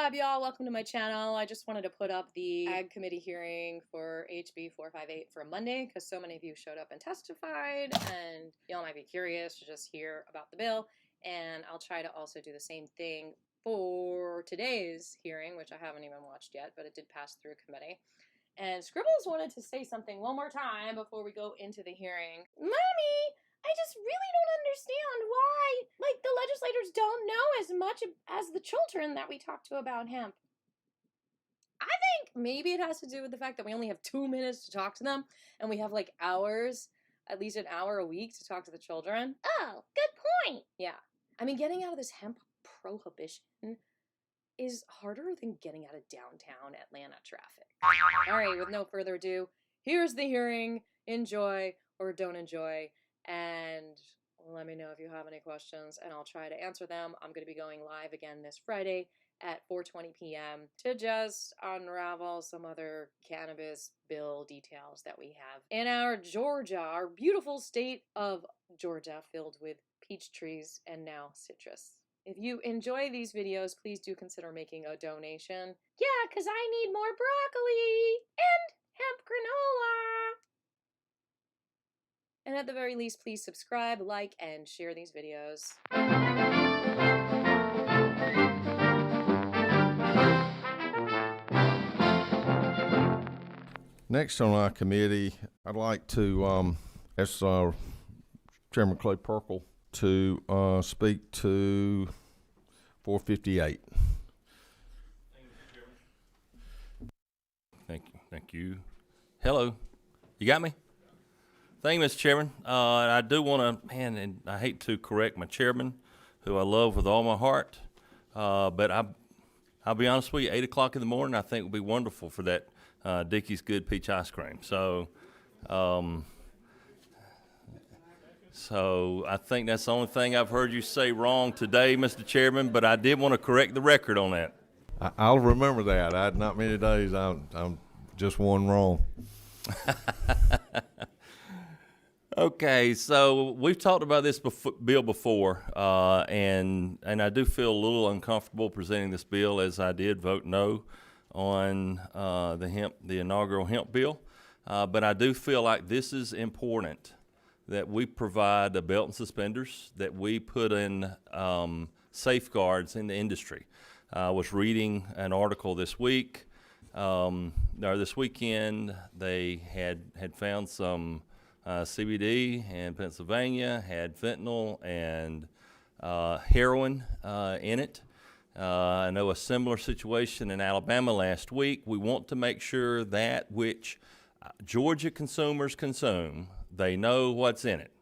up, y'all? Welcome to my channel. I just wanted to put up the Ag Committee hearing for HB458 for Monday because so many of you showed up and testified, and y'all might be curious to just hear about the bill. And I'll try to also do the same thing for today's hearing, which I haven't even watched yet, but it did pass through committee. And Scribbles wanted to say something one more time before we go into the hearing. Mommy, I just really don't understand why, the legislators don't know as much as the children that we talk to about hemp. I think maybe it has to do with the fact that we only have 2 minutes to talk to them, and we have hours, at least an hour a week to talk to the children. Oh, good point. Yeah. I mean, getting out of this hemp prohibition is harder than getting out of downtown Atlanta traffic. All right, with no further ado, here's the hearing. Enjoy or don't enjoy, and let me know if you have any questions, and I'll try to answer them. I'm going to be going live again this Friday at 4:20 p.m. to just unravel some other cannabis bill details that we have in our Georgia, our beautiful state of Georgia, filled with peach trees and now citrus. If you enjoy these videos, please do consider making a donation. Yeah, because I need more broccoli and hemp granola. And at the very least, please subscribe, like, and share these videos. Next on our committee, I'd like to ask Chairman Clay Perkle to speak to 458. Thank you. Hello. You got me? Thank you, Mr. Chairman. I do want to, and I hate to correct my chairman, who I love with all my heart, but I'll be honest with you, 8 o'clock in the morning I think would be wonderful for that Dickey's Good Peach Ice Cream. So I think that's the only thing I've heard you say wrong today, Mr. Chairman, but I did want to correct the record on that. I'll remember that. I had not many days. I'm just one wrong. Okay, so we've talked about this bill before, and I do feel a little uncomfortable presenting this bill, as I did vote no on the inaugural hemp bill. But I do feel like this is important, that we provide the belt and suspenders, that we put in safeguards in the industry. I was reading an article this week, or this weekend. They had found some CBD in Pennsylvania, had fentanyl and heroin in it. I know a similar situation in Alabama last week. We want to make sure that which Georgia consumers consume, they know what's in it.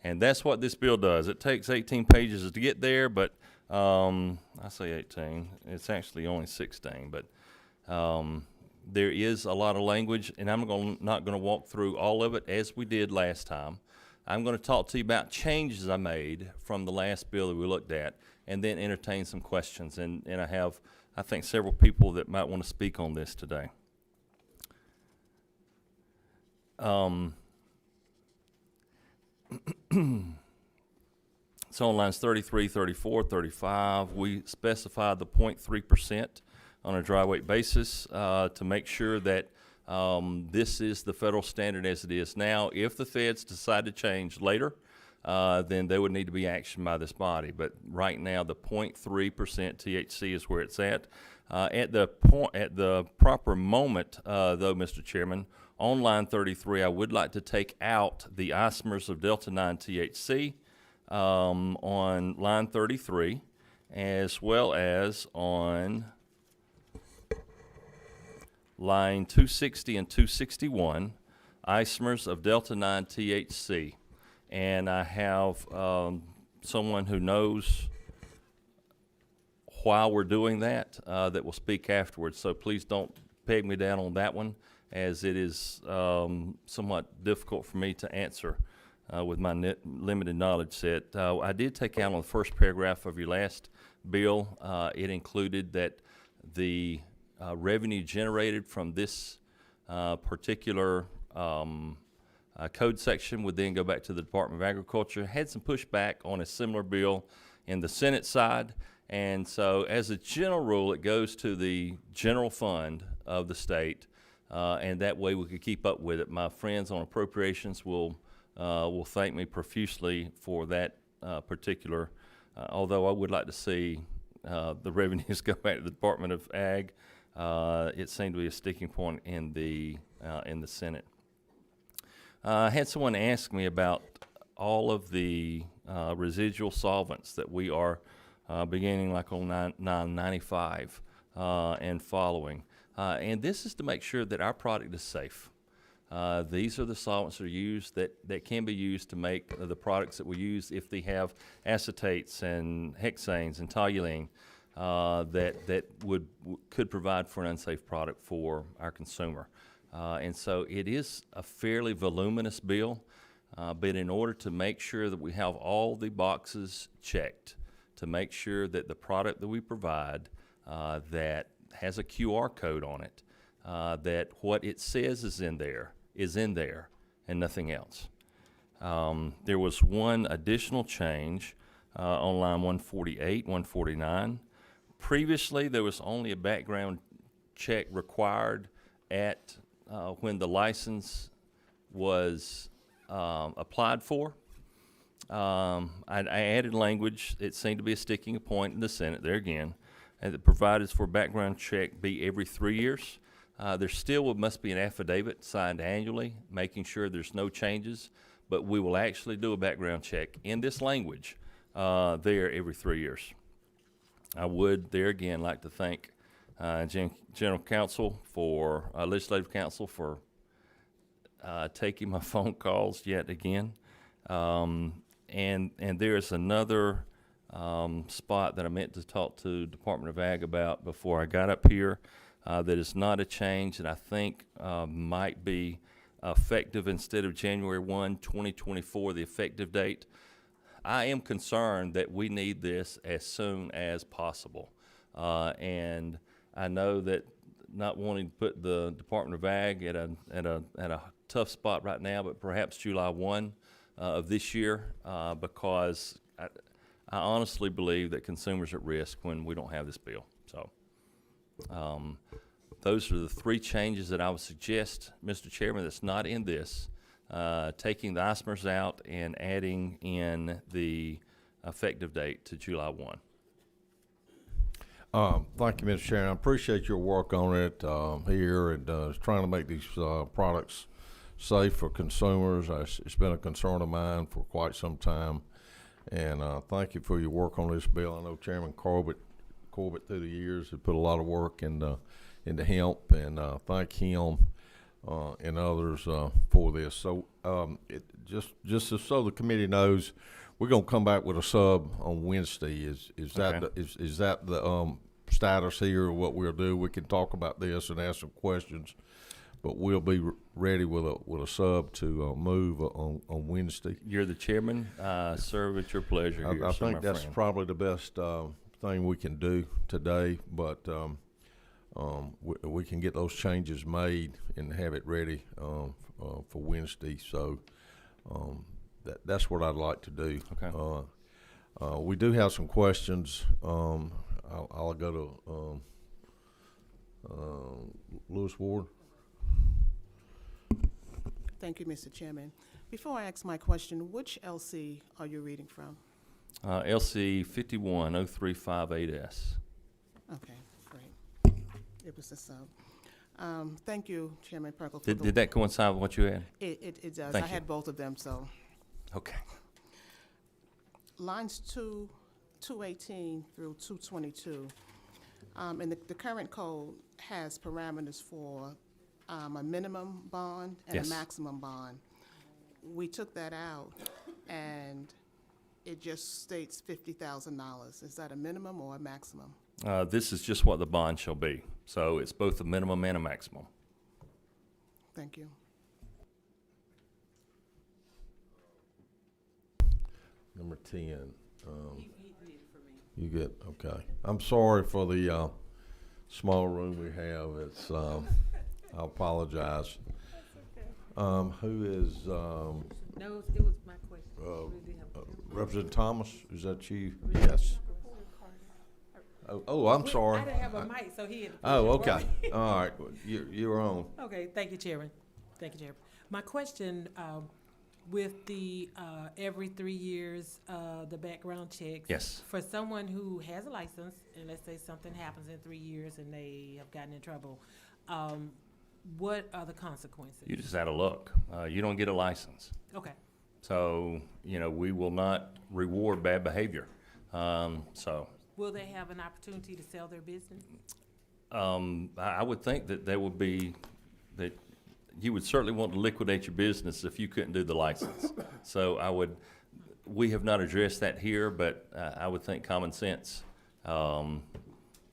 And that's what this bill does. It takes 18 pages to get there, but I say 18. It's actually only 16, but there is a lot of language, and I'm not going to walk through all of it as we did last time. I'm going to talk to you about changes I made from the last bill that we looked at, and then entertain some questions. And I have, I think, several people that might want to speak on this today. So on lines 33, 34, 35, we specified the 0.3% on a dry weight basis to make sure that this is the federal standard as it is now. If the feds decide to change later, then there would need to be action by this body. But right now, the 0.3% THC is where it's at. At the proper moment, though, Mr. Chairman, on line 33, I would like to take out the isomers of Delta-9 THC on line 33, as well as on line 260 and 261, isomers of Delta-9 THC. And I have someone who knows why we're doing that that will speak afterwards. So please don't peg me down on that one, as it is somewhat difficult for me to answer with my limited knowledge set. I did take out on the first paragraph of your last bill. It included that the revenue generated from this particular code section would then go back to the Department of Agriculture. Had some pushback on a similar bill in the Senate side, And so as a general rule, it goes to the general fund of the state, and that way we could keep up with it. My friends on appropriations will thank me profusely for that particular, although I would like to see the revenues go back to the Department of Ag. It seemed to be a sticking point in the Senate. I had someone ask me about all of the residual solvents that we are beginning like on 995 and following. And this is to make sure that our product is safe. These are the solvents that are used that can be used to make the products that we use if they have acetates and hexanes and toluene that could provide for an unsafe product for our consumer. And so it is a fairly voluminous bill, but in order to make sure that we have all the boxes checked, to make sure that the product that we provide that has a QR code on it, that what it says is in there and nothing else. There was one additional change on line 148, 149. Previously, there was only a background check required at when the license was applied for. I added language. It seemed to be a sticking point in the Senate there again, and it provided for background check be every 3 years. There still must be an affidavit signed annually, making sure there's no changes, but we will actually do a background check in this language there every 3 years. I would there again like to thank General Counsel for Legislative Counsel for taking my phone calls yet again. And there is another spot that I meant to talk to Department of Ag about before I got up here that is not a change that I think might be effective instead of January 1, 2024, the effective date. I am concerned that we need this as soon as possible. And I know that not wanting to put the Department of Ag at a tough spot right now, but perhaps July 1 of this year, because I honestly believe that consumers are at risk when we don't have this bill. So those are the three changes that I would suggest, Mr. Chairman, that's not in this, taking the isomers out and adding in the effective date to July 1. Thank you, Mr. Chairman. I appreciate your work on it here and trying to make these products safe for consumers. It's been a concern of mine for quite some time, and thank you for your work on this bill. I know Chairman Corbett through the years has put a lot of work into hemp, and thank him and others for this. So just so the committee knows, we're going to come back with a sub on Wednesday. Is that Okay. is that the status here? What we'll do? We can talk about this and ask some questions, but we'll be ready with a sub to move on Wednesday. You're the chairman. Serve at your pleasure here, I sir, think my that's friend. probably the best thing we can do today, but we can get those changes made and have it ready for Wednesday. So that's what I'd like to do. Okay. We do have some questions. I'll go to Lewis Ward. Thank you, Mr. Chairman. Before I ask my question, which LC are you reading from? LC 510358S. Okay, great. It was the sub. Thank you, Chairman Perkle. Did that coincide with what you had? It does. Thank I you. had both of them, so. Okay. Lines 218 through 222, and the current code has parameters for a minimum bond and Yes. a maximum bond. We took that out, and it just states $50,000. Is that a minimum or a maximum? This is just what the bond shall be. So it's both a minimum and a maximum. Thank you. Number 10. You good? Okay. I'm sorry for the small room we have. It's I apologize. Who is No, it was my question. We did have- Representative Thomas? Is that you? Yes. I'm sorry. I didn't have a mic, so he had to push Oh, it okay. for me. All right. You're on. Okay, thank you, Chairman. Thank you, Chairman. My question, with the every 3 years, the background checks. Yes. For someone who has a license, and let's say something happens in 3 years and they have gotten in trouble, what are the consequences? You're just out of luck. You don't get a license. Okay. So, we will not reward bad behavior. So Will they have an opportunity to sell their business? I would think that there would be, that you would certainly want to liquidate your business if you couldn't do the license. So we have not addressed that here, but I would think common sense. No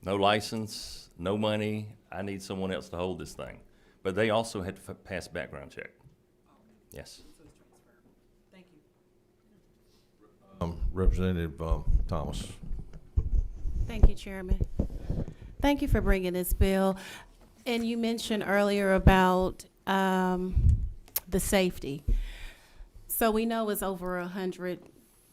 license, no money, I need someone else to hold this thing. But they also had to pass a background check. Yes. Thank you. Representative Thomas. Thank you, Chairman. Thank you for bringing this bill. And you mentioned earlier about the safety. So we know it's over 100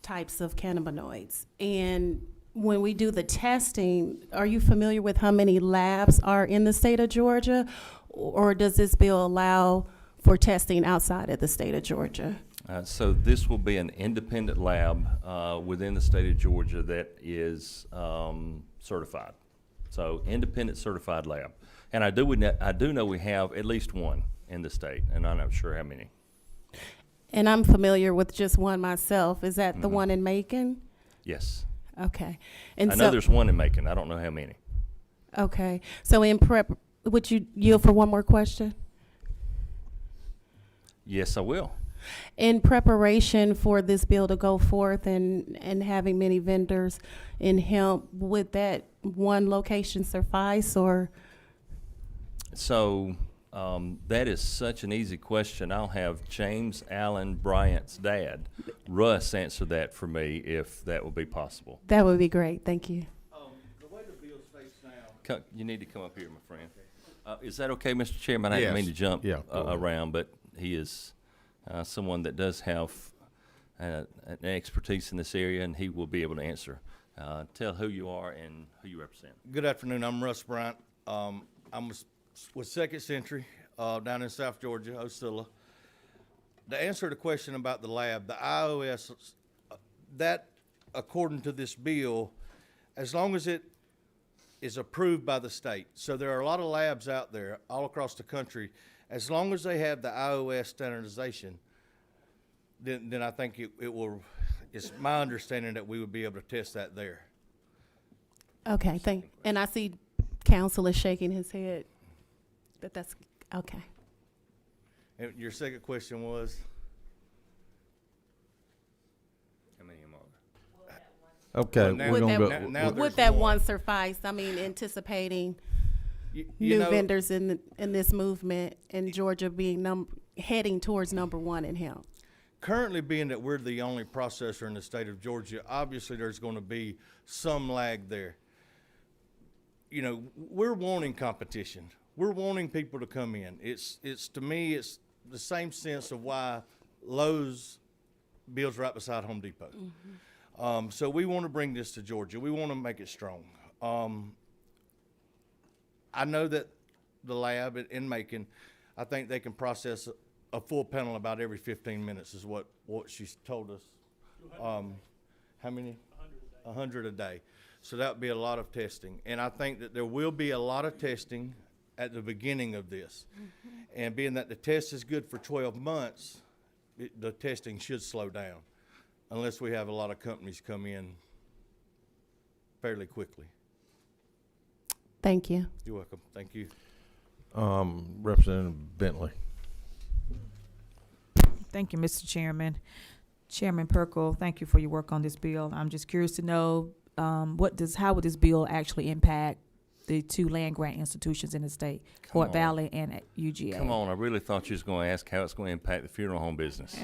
types of cannabinoids. And when we do the testing, are you familiar with how many labs are in the state of Georgia? Or does this bill allow for testing outside of the state of Georgia? So this will be an independent lab within the state of Georgia that is certified. So independent certified lab. And I do know we have at least one in the state, and I'm not sure how many. And I'm familiar with just one myself. Is that the one in Macon? Yes. Okay. And I know there's one in Macon. I don't know how many. Okay. So in prep, would you yield for one more question? Yes, I will. In preparation for this bill to go forth and having many vendors in hemp, would that one location suffice or? So that is such an easy question. I'll have James Allen Bryant's dad, Russ, answer that for me if that would be possible. That would be great. Thank you. The way the bill's faced now. You need to come up here, my friend. Is that okay, Mr. Chairman? I didn't Yes. mean to jump Yeah, go ahead. around, but he is someone that does have an expertise in this area, and he will be able to answer. Tell who you are and who you represent. Good afternoon. I'm Russ Bryant. I'm with Second Century down in South Georgia, Osceola. To answer the question about the lab, the iOS, that according to this bill, as long as it is approved by the state. So there are a lot of labs out there all across the country. As long as they have the iOS standardization, then I think it will. It's my understanding that we would be able to test that there. Okay, and I see counsel is shaking his head. That's okay. And your second question was? How many more? Okay, Well, now- we're gonna Would go. now Would there's that more. one suffice? I mean, anticipating You new know, vendors in this movement and Georgia being heading towards number one in hemp. currently, being that we're the only processor in the state of Georgia, obviously there's going to be some lag there. We're wanting competition. We're wanting people to come in. It's to me, it's the same sense of why Lowe's builds right beside Home Depot. So we want to bring this to Georgia. We want to make it strong. I know that the lab in Macon, I think they can process a full panel about every 15 minutes is what she's told us. How many? 100 a day. So that would be a lot of testing. And I think that there will be a lot of testing at the beginning of this. And being that the test is good for 12 months, the testing should slow down unless we have a lot of companies come in fairly quickly. Thank you. You're welcome. Thank you. Representative Bentley. Thank you, Mr. Chairman. Chairman Perkle, thank you for your work on this bill. I'm just curious to know how would this bill actually impact the two land grant institutions in the state, Fort on. Valley and UGA? Come on, I really thought you was going to ask how it's going to impact the funeral home business.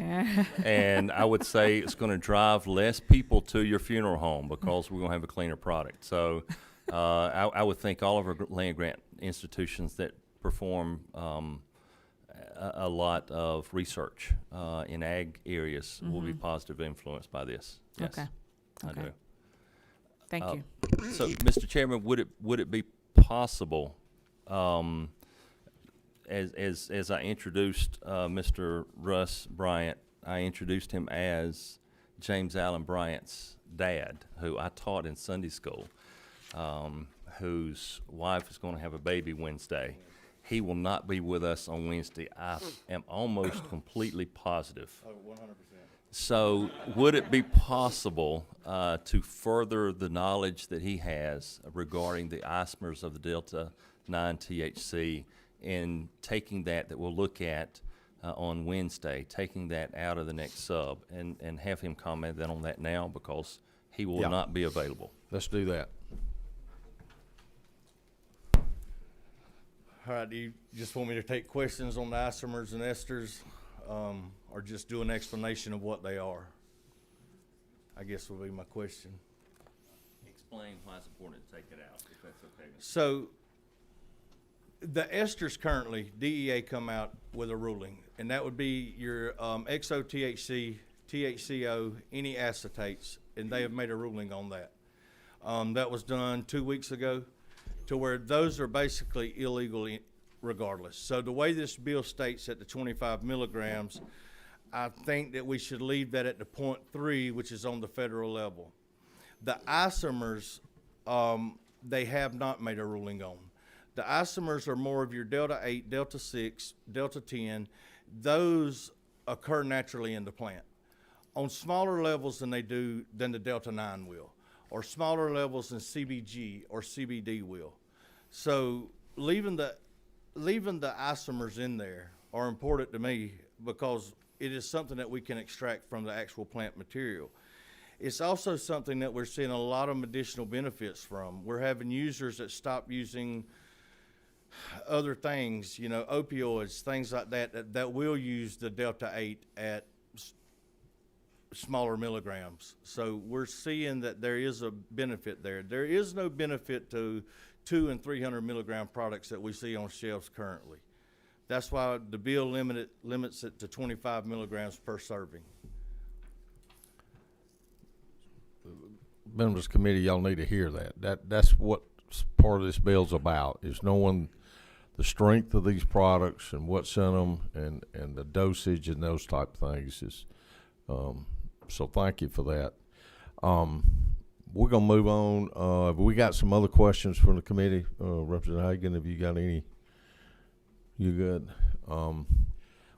And I would say it's going to drive less people to your funeral home because we're going to have a cleaner product. So I would think all of our land grant institutions that perform a lot of research in ag areas will be positively influenced by this. Yes, Okay. I Okay. do. Thank you. So, Mr. Chairman, would it be possible, as I introduced Mr. Russ Bryant, I introduced him as James Allen Bryant's dad, who I taught in Sunday school, whose wife is going to have a baby Wednesday. He will not be with us on Wednesday. I am almost completely positive. Oh, 100%. So would it be possible to further the knowledge that he has regarding the isomers of the Delta 9 THC and taking that we'll look at on Wednesday, taking that out of the next sub and have him comment then on that now because he will not be available? Let's do that. All right, do you just want me to take questions on the isomers and esters, or just do an explanation of what they are? I guess would be my question. Explain why it's important to take it out, if that's okay. So the esters currently, DEA come out with a ruling, and that would be your XO-THC, THCO, any acetates, and they have made a ruling on that. That was done 2 weeks ago, to where those are basically illegal regardless. So the way this bill states at the 25 milligrams, I think that we should leave that at the 0.3, which is on the federal level. The isomers, they have not made a ruling on. The isomers are more of your Delta 8, Delta 6, Delta 10. Those occur naturally in the plant on smaller levels than the Delta 9 will, or smaller levels than CBG or CBD will. So leaving the isomers in there are important to me because it is something that we can extract from the actual plant material. It's also something that we're seeing a lot of medicinal benefits from. We're having users that stop using other things, opioids, things like that will use the Delta 8 at smaller milligrams. So we're seeing that there is a benefit there. There is no benefit to 200 and 300 milligram products that we see on shelves currently. That's why the bill limits it to 25 milligrams per serving. Members of the committee, y'all need to hear that. That's what part of this bill's about, is knowing the strength of these products and what's in them and the dosage and those type of things. So thank you for that. We're going to move on. We got some other questions from the committee. Representative Hagan, have you got any? You good?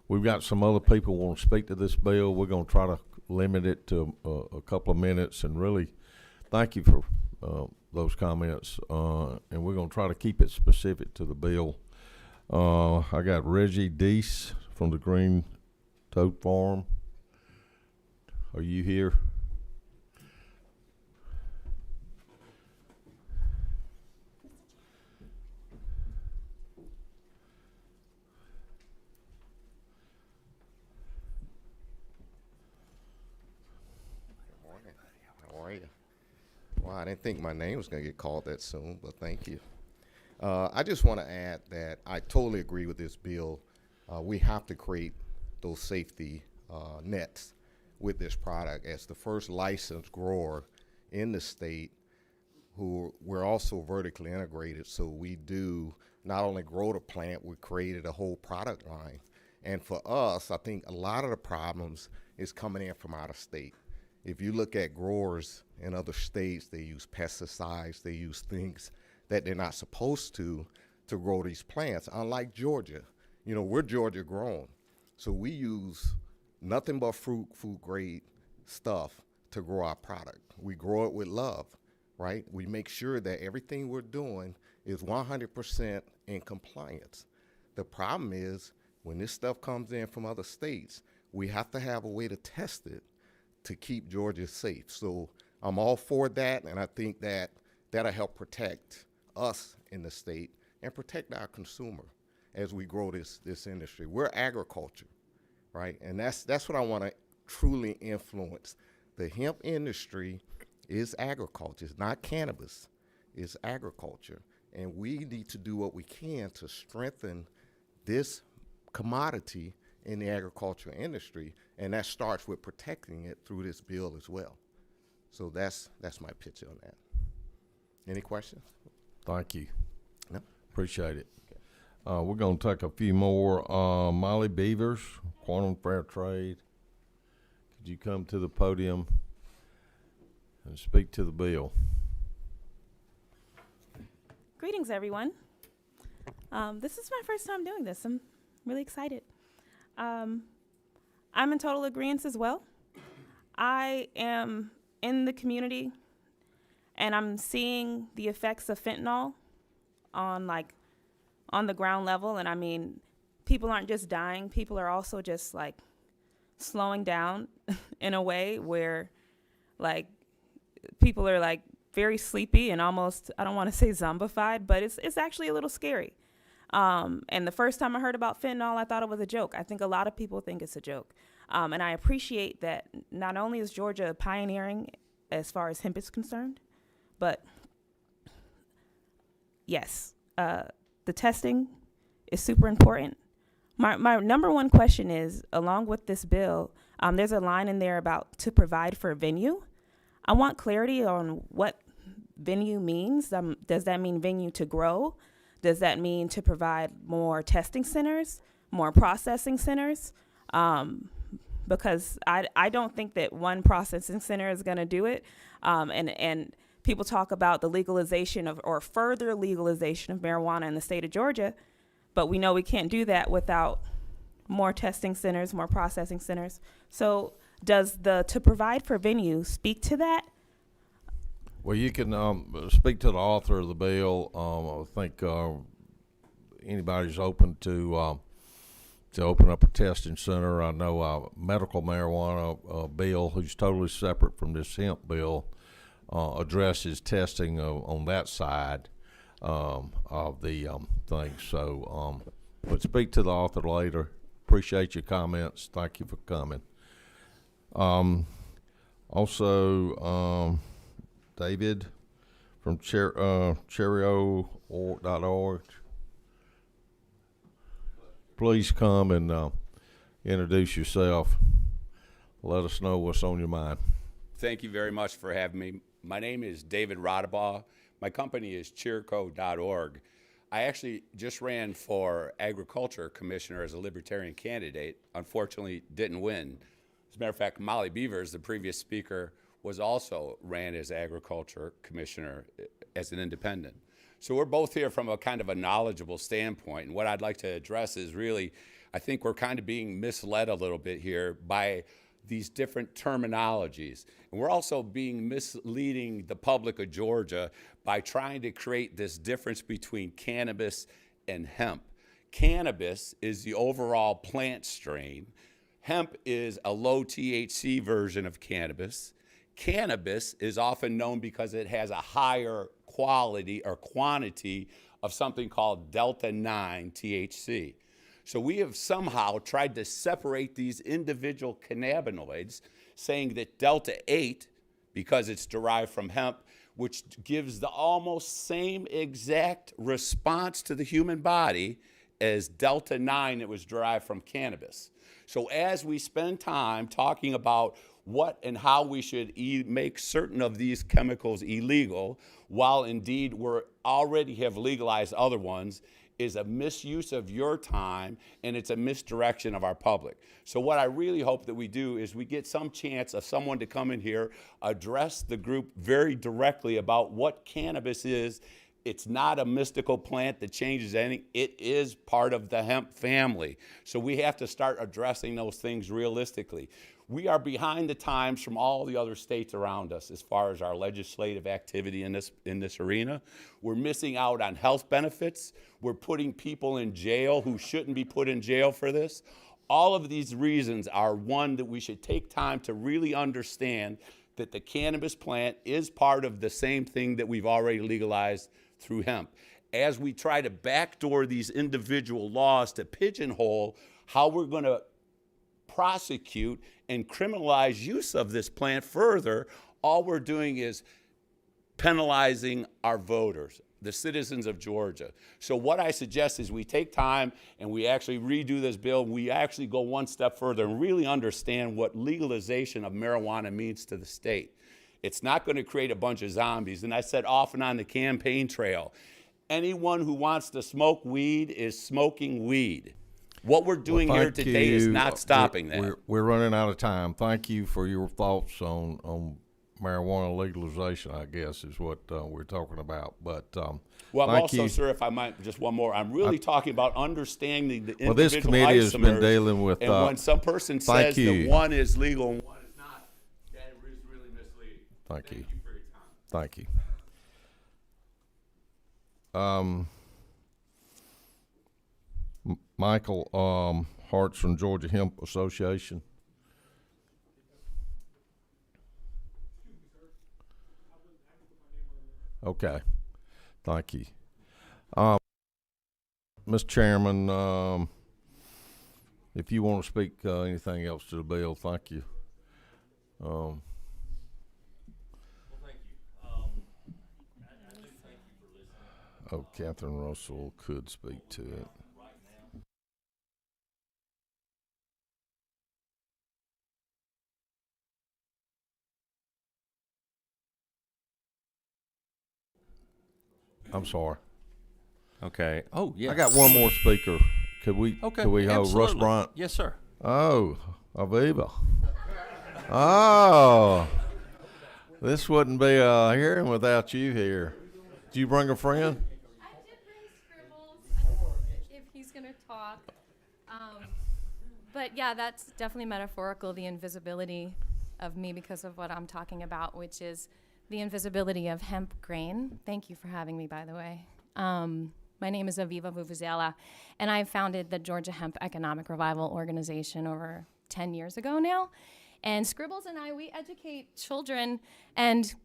We've got some other people who want to speak to this bill. We're going to try to limit it to a couple of minutes, and really thank you for those comments. And we're going to try to keep it specific to the bill. I got Reggie Deese from the Green Toad Farm. Are you here? How are you? Well, I didn't think my name was going to get called that soon, but thank you. I just want to add that I totally agree with this bill. We have to create those safety nets with this product. As the first licensed grower in the state, who we're also vertically integrated, so we do not only grow the plant, we created a whole product line. And for us, I think a lot of the problems is coming in from out of state. If you look at growers in other states, they use pesticides, they use things that they're not supposed to grow these plants. Unlike Georgia, we're Georgia grown. So we use nothing but food grade stuff to grow our product. We grow it with love, right? We make sure that everything we're doing is 100% in compliance. The problem is when this stuff comes in from other states, we have to have a way to test it to keep Georgia safe. So I'm all for that, and I think that that'll help protect us in the state and protect our consumer as we grow this industry. We're agriculture, right? And that's what I want to truly influence. The hemp industry is agriculture. It's not cannabis. It's agriculture. And we need to do what we can to strengthen this commodity in the agricultural industry, and that starts with protecting it through this bill as well. So that's my pitch on that. Any questions? Thank you. No. Appreciate it. We're going to take a few more. Mollie Beavers, Quantum Fair Trade. Could you come to the podium and speak to the bill? Greetings, everyone. This is my first time doing this. I'm really excited. I'm in total agreement as well. I am in the community, and I'm seeing the effects of fentanyl on the ground level. And I mean, people aren't just dying. People are also just like slowing down in a way where like people are like very sleepy and almost, I don't want to say zombified, but it's actually a little scary. And the first time I heard about fentanyl, I thought it was a joke. I think a lot of people think it's a joke. And I appreciate that not only is Georgia pioneering as far as hemp is concerned, but yes, the testing is super important. My number one question is, along with this bill, there's a line in there about to provide for venue. I want clarity on what venue means. Does that mean venue to grow? Does that mean to provide more testing centers, more processing centers? Because I don't think that one processing center is going to do it. And people talk about the legalization of or further legalization of marijuana in the state of Georgia, but we know we can't do that without more testing centers, more processing centers. So does the to provide for venue speak to that? Well, you can speak to the author of the bill. I think anybody's open to open up a testing center. I know medical marijuana bill, who's totally separate from this hemp bill, addresses testing on that side of the thing. So, but speak to the author later. Appreciate your comments. Thank you for coming. Also, David from cherryo.org. Please come and introduce yourself. Let us know what's on your mind. Thank you very much for having me. My name is David Raudabaugh. My company is cheerco.org. I actually just ran for agriculture commissioner as a libertarian candidate. Unfortunately, didn't win. As a matter of fact, Mollie Beavers, the previous speaker, was also ran as agriculture commissioner as an independent. So we're both here from a kind of a knowledgeable standpoint. And what I'd like to address is really, I think we're kind of being misled a little bit here by these different terminologies. And we're also being misleading the public of Georgia by trying to create this difference between cannabis and hemp. Cannabis is the overall plant strain. Hemp is a low THC version of cannabis. Cannabis is often known because it has a higher quality or quantity of something called Delta-9 THC. So we have somehow tried to separate these individual cannabinoids, saying that Delta-8, because it's derived from hemp, which gives the almost same exact response to the human body as Delta-9 that was derived from cannabis. So as we spend time talking about what and how we should make certain of these chemicals illegal, while indeed we already have legalized other ones, is a misuse of your time, and it's a misdirection of our public. So what I really hope that we do is we get some chance of someone to come in here, address the group very directly about what cannabis is. It's not a mystical plant that changes anything. It is part of the hemp family. So we have to start addressing those things realistically. We are behind the times from all the other states around us as far as our legislative activity in this arena. We're missing out on health benefits. We're putting people in jail who shouldn't be put in jail for this. All of these reasons are one that we should take time to really understand that the cannabis plant is part of the same thing that we've already legalized through hemp. As we try to backdoor these individual laws to pigeonhole how we're going to prosecute and criminalize use of this plant further, all we're doing is penalizing our voters, the citizens of Georgia. So what I suggest is we take time and we actually redo this bill. We actually go one step further and really understand what legalization of marijuana means to the state. It's not going to create a bunch of zombies. And I said often on the campaign trail, anyone who wants to smoke weed is smoking weed. What we're doing Well, here thank today is you. not stopping that. We're running out of time. Thank you for your thoughts on marijuana legalization, I guess, is what we're talking about. But Well, I'm thank also, you. sir, if I might, just one more. I'm really talking about understanding the individual Well, this committee has been isomers. dealing with, And when some person thank says you. that one is legal and one is not, that is really misleading. Thank you. For your time. Thank you. Michael Hart's from Georgia Hemp Association. Okay, thank you. Mr. Chairman, if you want to speak anything else to the bill, thank you. Well, thank you. I do thank you for listening. Oh, Catherine Russell could speak to it. I'm sorry. Okay. Oh, yeah. I got one more speaker. Could we? Okay. Could we hold Russ absolutely. Bryant? Yes, sir. Oh, Aviva. Oh, this wouldn't be a hearing without you here. Did you bring a friend? I did bring Scribbles, if he's going to talk. But yeah, that's definitely metaphorical, the invisibility of me because of what I'm talking about, which is the invisibility of hemp grain. Thank you for having me, by the way. My name is Aviva Vuvuzela, and I founded the Georgia Hemp Economic Revival Organization over 10 years ago now. And Scribbles and I, we educate children and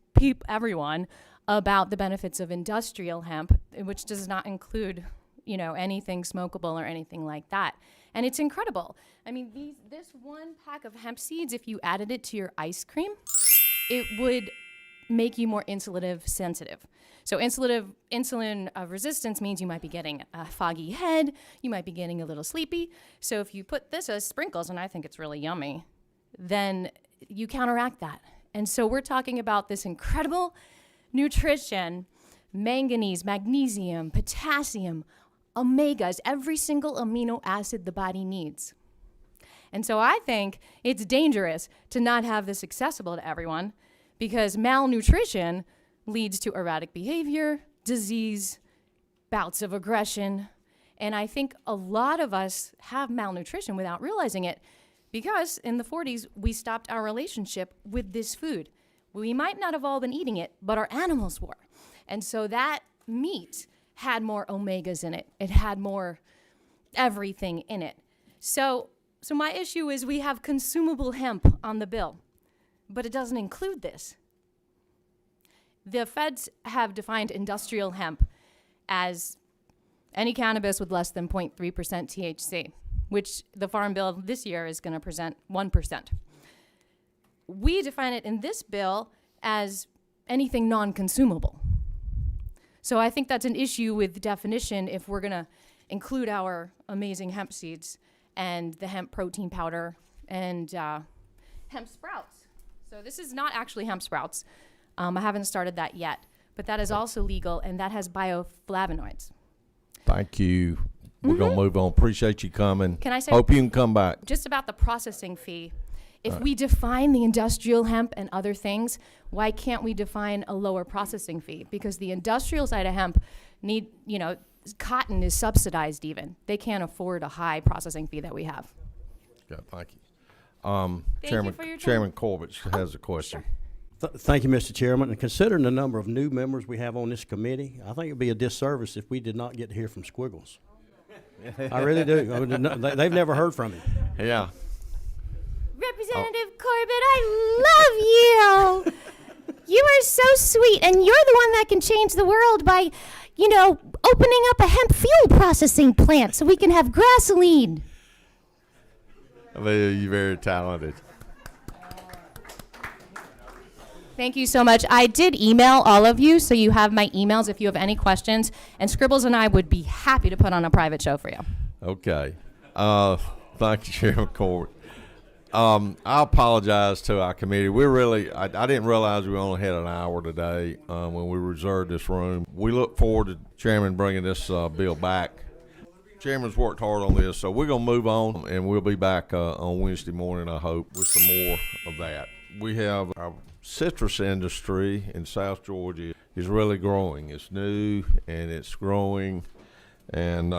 everyone about the benefits of industrial hemp, which does not include, you know, anything smokable or anything like that. And it's incredible. I mean, this one pack of hemp seeds, if you added it to your ice cream, it would make you more insulin sensitive. So insulin resistance means you might be getting a foggy head, you might be getting a little sleepy. So if you put this as sprinkles, and I think it's really yummy, then you counteract that. And so we're talking about this incredible nutrition, manganese, magnesium, potassium, omegas, every single amino acid the body needs. And so I think it's dangerous to not have this accessible to everyone, because malnutrition leads to erratic behavior, disease, bouts of aggression. And I think a lot of us have malnutrition without realizing it, because in the 40s, we stopped our relationship with this food. We might not have all been eating it, but our animals were. And so that meat had more omegas in it. It had more everything in it. So my issue is we have consumable hemp on the bill, but it doesn't include this. The feds have defined industrial hemp as any cannabis with less than 0.3% THC, which the Farm Bill this year is going to present 1%. We define it in this bill as anything non-consumable. So I think that's an issue with the definition if we're going to include our amazing hemp seeds and the hemp protein powder and hemp sprouts. So this is not actually hemp sprouts. I haven't started that yet, but that is also legal, and that has bioflavonoids. Thank you. We're going to move on. Appreciate you coming. Can I say- Hope you can come back. Just about the processing fee. If we define the industrial hemp and other things, why can't we define a lower processing fee? Because the industrial side of hemp cotton is subsidized even. They can't afford a high processing fee that we have. Okay, thank you. you for your time. Chairman Corbett has a question. Thank you, Mr. Chairman. And considering the number of new members we have on this committee, I think it'd be a disservice if we did not get to hear from Squiggles. I really do. I mean, they've never heard from him. Yeah. Representative Corbett, I love you. You are so sweet, and you're the one that can change the world by, opening up a hemp fuel processing plant so we can have Grassoline. I mean, you're very talented. Thank you so much. I did email all of you, so you have my emails if you have any questions. And Scribbles and I would be happy to put on a private show for you. Okay. Thank you, Chairman Corbett. I apologize to our committee. I didn't realize we only had an hour today when we reserved this room. We look forward to Chairman bringing this bill back. Chairman's worked hard on this, so we're going to move on, and we'll be back on Wednesday morning, I hope, with some more of that. We have our citrus industry in South Georgia is really growing. It's new, and it's growing. And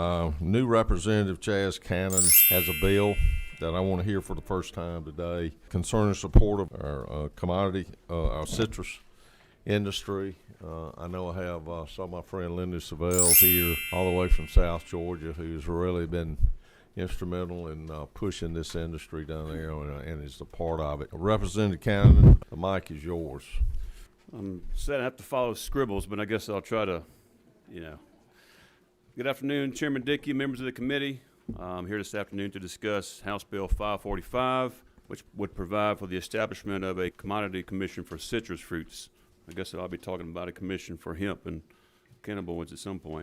new Representative Chaz Cannon has a bill that I want to hear for the first time today concerning support of our our citrus industry. I know I have some of my friend Linda Savelle here all the way from South Georgia who's really been instrumental in pushing this industry down there and is a part of it. Representative Cannon, the mic is yours. I'm sad I have to follow Scribbles, but I guess I'll try to, Good afternoon, Chairman Dickey, members of the committee. I'm here this afternoon to discuss House Bill 545, which would provide for the establishment of a commodity commission for citrus fruits. I guess I'll be talking about a commission for hemp and cannabinoids at some point.